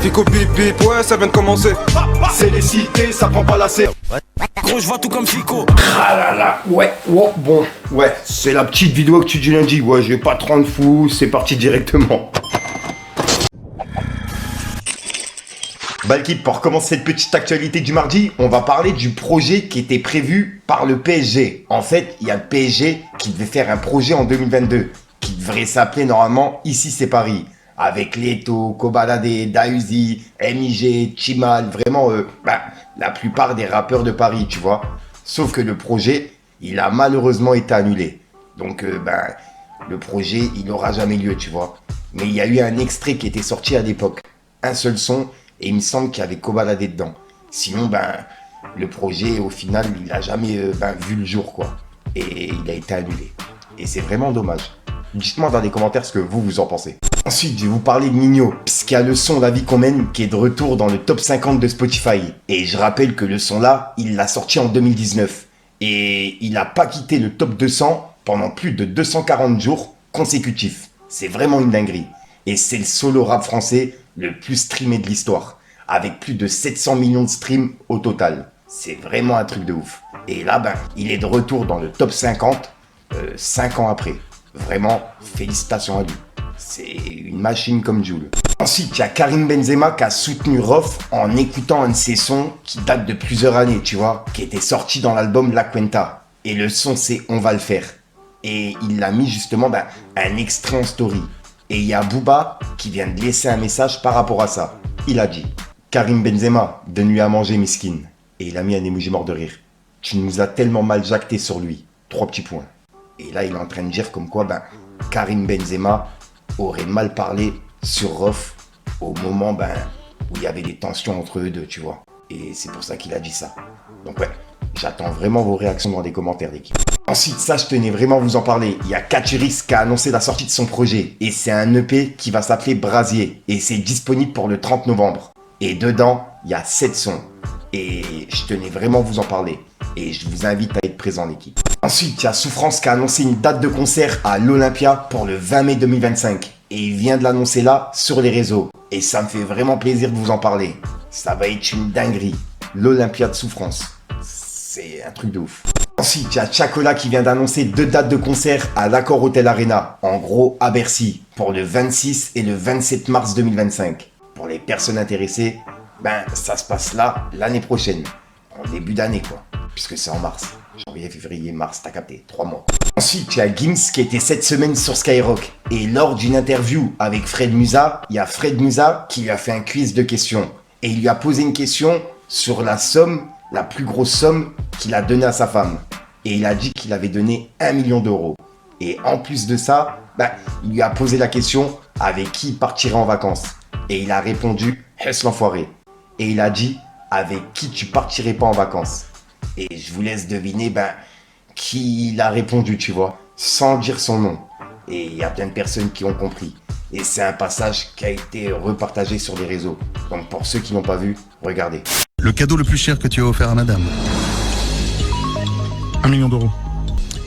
Fico bip bip, ouais ça vient de commencer. C'est les cités, ça prend pas la serre. Gros, je vois tout comme Fico. Ah là là, ouais, bon, ouais, c'est la petite vidéo actu du lundi. Ouais, je vais pas te rendre fou, c'est parti directement. Bah l'équipe, pour commencer cette petite actualité du mardi, on va parler du projet qui était prévu par le PSG. En fait, il y a le PSG qui devait faire un projet en 2022, qui devrait s'appeler normalement Ici c'est Paris. Avec Leto, Kobalade, Dausi, MIG, Chimal, vraiment la plupart des rappeurs de Paris, tu vois. Sauf que le projet, il a malheureusement été annulé. Donc le projet, il n'aura jamais lieu, tu vois. Mais il y a eu un extrait qui était sorti à l'époque. Un seul son. Et il me semble qu'il y avait Kobalade dedans. Sinon, le projet, au final, il n'a jamais vu le jour, quoi. Et il a été annulé. Et c'est vraiment dommage. Dites-moi dans les commentaires ce que vous en pensez. Ensuite, je vais vous parler de Nino, puisqu'il y a le son La vie qu'on mène qui est de retour dans le top 50 de Spotify. Et je rappelle que le son-là, il l'a sorti en 2019. Et il n'a pas quitté le top 200 pendant plus de 240 jours consécutifs. C'est vraiment une dinguerie. Et c'est le solo rap français le plus streamé de l'histoire, avec plus de 700 millions de streams au total. C'est vraiment un truc de ouf. Et là, il est de retour dans le top 50, 5 ans après. Vraiment, félicitations à lui. C'est une machine comme Jul. Ensuite, il y a Karim Benzema qui a soutenu Rof en écoutant un de ses sons qui date de plusieurs années, tu vois, qui était sorti dans l'album La Cuenta. Et le son, c'est On va le faire. Et il l'a mis justement un extrait en story. Et il y a Booba qui vient de laisser un message par rapport à ça. Il a dit « Karim Benzema, donne-lui à manger, miskin. » Et il a mis un emoji mort de rire. « Tu nous as tellement mal jacté sur lui. » 3 petits points. Et là, il est en train de dire comme quoi Karim Benzema aurait mal parlé sur Rof au moment où il y avait des tensions entre eux deux, tu vois. Et c'est pour ça qu'il a dit ça. Donc ouais, j'attends vraiment vos réactions dans les commentaires, l'équipe. Ensuite, ça, je tenais vraiment à vous en parler. Il y a Katuris qui a annoncé la sortie de son projet. Et c'est un EP qui va s'appeler Brasier. Et c'est disponible pour le 30 novembre. Et dedans, il y a 7 sons. Et je tenais vraiment à vous en parler. Et je vous invite à être présent, l'équipe. Ensuite, il y a Souffrance qui a annoncé une date de concert à l'Olympia pour le 20 mai 2025. Et il vient de l'annoncer là, sur les réseaux. Et ça me fait vraiment plaisir de vous en parler. Ça va être une dinguerie. L'Olympia de Souffrance. C'est un truc de ouf. Ensuite, il y a Chacola qui vient d'annoncer 2 dates de concert à l'Accor Hotel Arena, en gros à Bercy, pour le 26 et le 27 mars 2025. Pour les personnes intéressées, ça se passe là l'année prochaine, en début d'année quoi, puisque c'est en mars. Janvier, février, mars, t'as capté, 3 mois. Ensuite, il y a Gims qui était cette semaine sur Skyrock. Et lors d'une interview avec Fred Musa, il y a Fred Musa qui lui a fait un quiz de questions. Et il lui a posé une question sur la plus grosse somme qu'il a donnée à sa femme. Et il a dit qu'il avait donné 1 million d'euros. Et en plus de ça, il lui a posé la question avec qui il partirait en vacances. Et il a répondu Hess l'enfoiré. Et il a dit avec qui tu partirais pas en vacances. Et je vous laisse deviner qui il a répondu, tu vois, sans dire son nom. Et il y a plein de personnes qui ont compris. Et c'est un passage qui a été repartagé sur les réseaux. Donc pour ceux qui n'ont pas vu, regardez. Le cadeau le plus cher que tu as offert à madame? 1 million d'euros.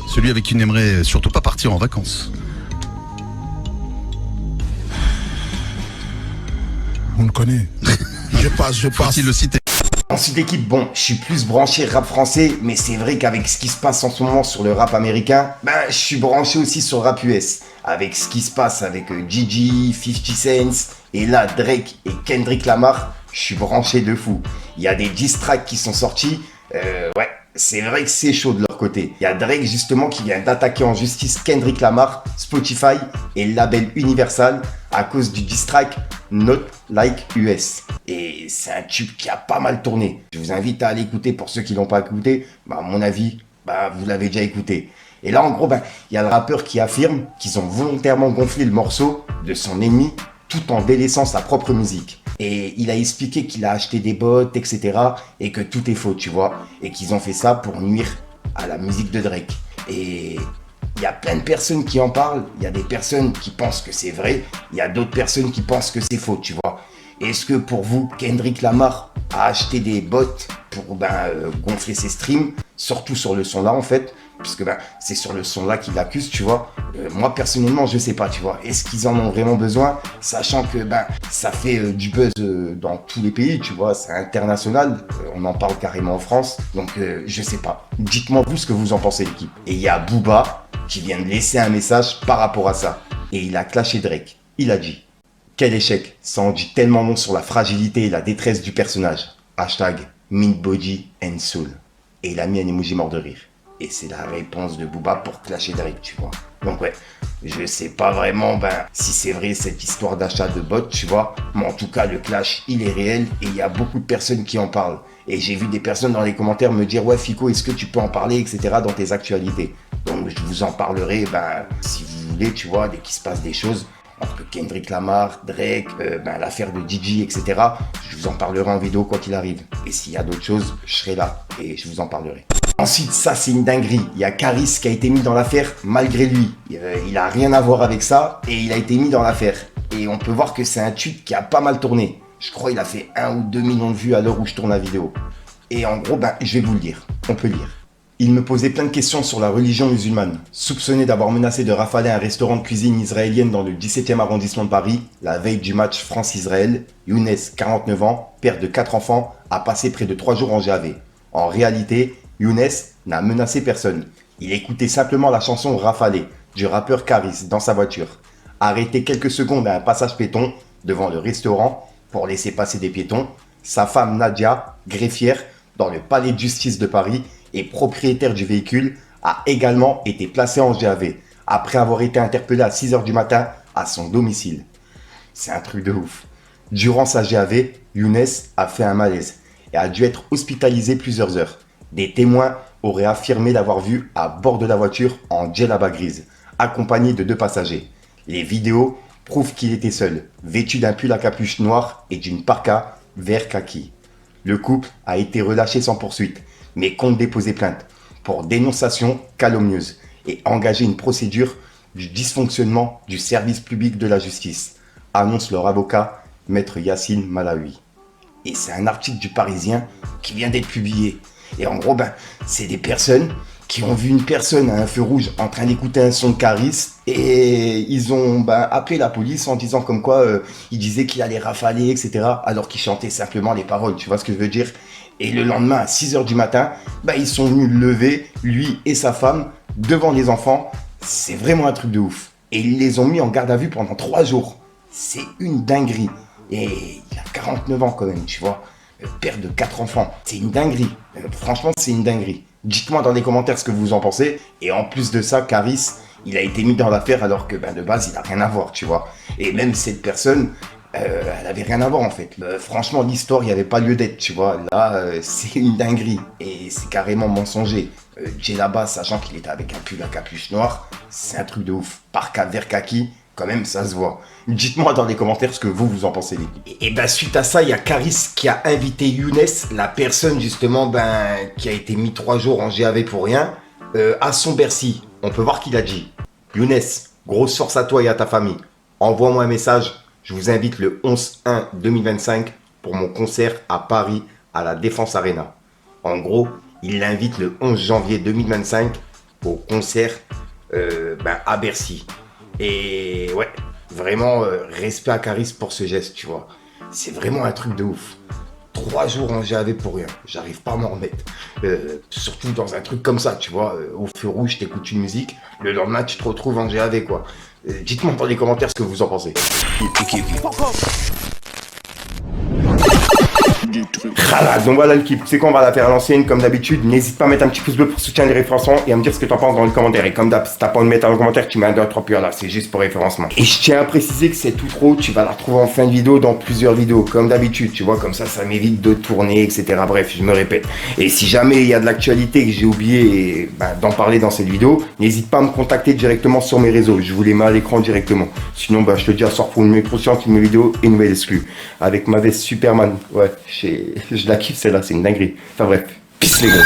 Celui avec qui tu n'aimerais surtout pas partir en vacances? On le connaît. Je passe. Faut-il le citer? Ensuite l'équipe, je suis plus branché rap français, mais c'est vrai qu'avec ce qui se passe en ce moment sur le rap américain, je suis branché aussi sur le rap US. Avec ce qui se passe avec Gigi, 50 Cent, et là Drake et Kendrick Lamar, je suis branché de fou. Il y a des diss tracks qui sont sortis, c'est vrai que c'est chaud de leur côté. Il y a Drake justement qui vient d'attaquer en justice Kendrick Lamar, Spotify et le label Universal à cause du diss track Not Like US. Et c'est un tube qui a pas mal tourné. Je vous invite à aller écouter pour ceux qui l'ont pas écouté. À mon avis, vous l'avez déjà écouté. Et là en gros, il y a le rappeur qui affirme qu'ils ont volontairement gonflé le morceau de son ennemi tout en délaissant sa propre musique. Et il a expliqué qu'il a acheté des bots, etc. et que tout est faux, tu vois. Et qu'ils ont fait ça pour nuire à la musique de Drake. Et il y a plein de personnes qui en parlent. Il y a des personnes qui pensent que c'est vrai. Il y a d'autres personnes qui pensent que c'est faux, tu vois. Est-ce que pour vous, Kendrick Lamar a acheté des bots pour gonfler ses streams, surtout sur le son là en fait, puisque ben, c'est sur le son là qu'il accuse, tu vois. Moi personnellement, je sais pas, tu vois. Est-ce qu'ils en ont vraiment besoin, sachant que ben ça fait du buzz dans tous les pays, tu vois. C'est international, on en parle carrément en France, donc je sais pas. Dites-moi vous ce que vous en pensez, l'équipe. Et il y a Booba qui vient de laisser un message par rapport à ça, et il a clashé Drake. Il a dit: quel échec, ça en dit tellement long sur la fragilité et la détresse du personnage. Hashtag Mind Body and Soul. Et il a mis un emoji mort de rire. Et c'est la réponse de Booba pour clasher Drake, tu vois. Donc ouais, je sais pas vraiment si c'est vrai cette histoire d'achat de bot, tu vois. Mais en tout cas, le clash, il est réel et il y a beaucoup de personnes qui en parlent. Et j'ai vu des personnes dans les commentaires me dire: ouais Fico, est-ce que tu peux en parler, etc. dans tes actualités. Donc je vous en parlerai, si vous voulez, tu vois, dès qu'il se passe des choses. Entre Kendrick Lamar, Drake, l'affaire de DJ, etc. Je vous en parlerai en vidéo quoi qu'il arrive. Et s'il y a d'autres choses, je serai là et je vous en parlerai. Ensuite, ça c'est une dinguerie. Il y a Caris qui a été mis dans l'affaire malgré lui. Il a rien à voir avec ça et il a été mis dans l'affaire. Et on peut voir que c'est un tube qui a pas mal tourné. Je crois qu'il a fait 1 ou 2 millions de vues à l'heure où je tourne la vidéo. Et en gros, je vais vous le dire. On peut lire. Il me posait plein de questions sur la religion musulmane. Soupçonné d'avoir menacé de rafaler un restaurant de cuisine israélienne dans le 17e arrondissement de Paris, la veille du match France-Israël, Younes, 49 ans, père de 4 enfants, a passé près de 3 jours en GAV. En réalité, Younes n'a menacé personne. Il écoutait simplement la chanson Rafalé du rappeur Caris dans sa voiture. Arrêté quelques secondes à un passage piéton devant le restaurant pour laisser passer des piétons, sa femme Nadia, greffière dans le palais de justice de Paris, et propriétaire du véhicule, a également été placé en GAV après avoir été interpellé à 6h du matin à son domicile. C'est un truc de ouf. Durant sa GAV, Younes a fait un malaise et a dû être hospitalisé plusieurs heures. Des témoins auraient affirmé l'avoir vu à bord de la voiture en djellaba grise, accompagné de 2 passagers. Les vidéos prouvent qu'il était seul, vêtu d'un pull à capuche noire et d'une parka vert kaki. Le couple a été relâché sans poursuite, mais compte déposer plainte pour dénonciation calomnieuse et engager une procédure du dysfonctionnement du service public de la justice, annonce leur avocat, maître Yassine Malawi. Et c'est un article du Parisien qui vient d'être publié. Et en gros, c'est des personnes qui ont vu une personne à un feu rouge en train d'écouter un son de Caris et ils ont appelé la police en disant comme quoi il disait qu'il allait rafaler, etc. alors qu'il chantait simplement les paroles, tu vois ce que je veux dire. Et le lendemain, à 6h du matin, ils sont venus le lever, lui et sa femme, devant les enfants. C'est vraiment un truc de ouf. Et ils les ont mis en garde à vue pendant 3 jours. C'est une dinguerie. Et il a 49 ans quand même, tu vois. Père de 4 enfants. C'est une dinguerie. Franchement, c'est une dinguerie. Dites-moi dans les commentaires ce que vous en pensez. Et en plus de ça, Caris, il a été mis dans l'affaire alors que de base, il n'a rien à voir, tu vois. Et même cette personne... elle avait rien à voir en fait. Franchement, l'histoire, il n'y avait pas lieu d'être, tu vois. Là, c'est une dinguerie. Et c'est carrément mensonger. Djellaba, sachant qu'il était avec un pull à capuche noire, c'est un truc de ouf. Parka vert kaki, quand même, ça se voit. Dites-moi dans les commentaires ce que vous en pensez, les gars. Et suite à ça, il y a Caris qui a invité Younes, la personne justement qui a été mis 3 jours en GAV pour rien, à son Bercy. On peut voir qu'il a dit: Younes, grosse force à toi et à ta famille. Envoie-moi un message. Je vous invite le 11/1/2025 pour mon concert à Paris, à la Défense Arena. En gros, il l'invite le 11 janvier 2025 au concert à Bercy. Et ouais, vraiment, respect à Caris pour ce geste, tu vois. C'est vraiment un truc de ouf. 3 jours en GAV pour rien. J'arrive pas à m'en remettre. Surtout dans un truc comme ça, tu vois. Au feu rouge, t'écoutes une musique. Le lendemain, tu te retrouves en GAV, quoi. Dites-moi dans les commentaires ce que vous en pensez. Donc voilà l'équipe, c'est quoi, on va la faire à l'ancienne comme d'habitude. N'hésite pas à mettre un petit pouce bleu pour soutenir les référencements et à me dire ce que t'en penses dans les commentaires. Et comme d'hab, si t'as pas envie de mettre dans le commentaire, tu mets un 2 3 puis là, c'est juste pour référencement. Et je tiens à préciser que c'est tout trop, tu vas la retrouver en fin de vidéo dans plusieurs vidéos, comme d'habitude, tu vois, comme ça m'évite de tourner, etc. Bref, je me répète. Et si jamais il y a de l'actualité que j'ai oublié d'en parler dans cette vidéo, n'hésite pas à me contacter directement sur mes réseaux, je vous les mets à l'écran directement. Sinon, je te dis à soir pour une nouvelle prochaine vidéo et une nouvelle exclue. Avec ma veste Superman, ouais, je la kiffe celle-là, c'est une dinguerie. Enfin bref, peace les gars.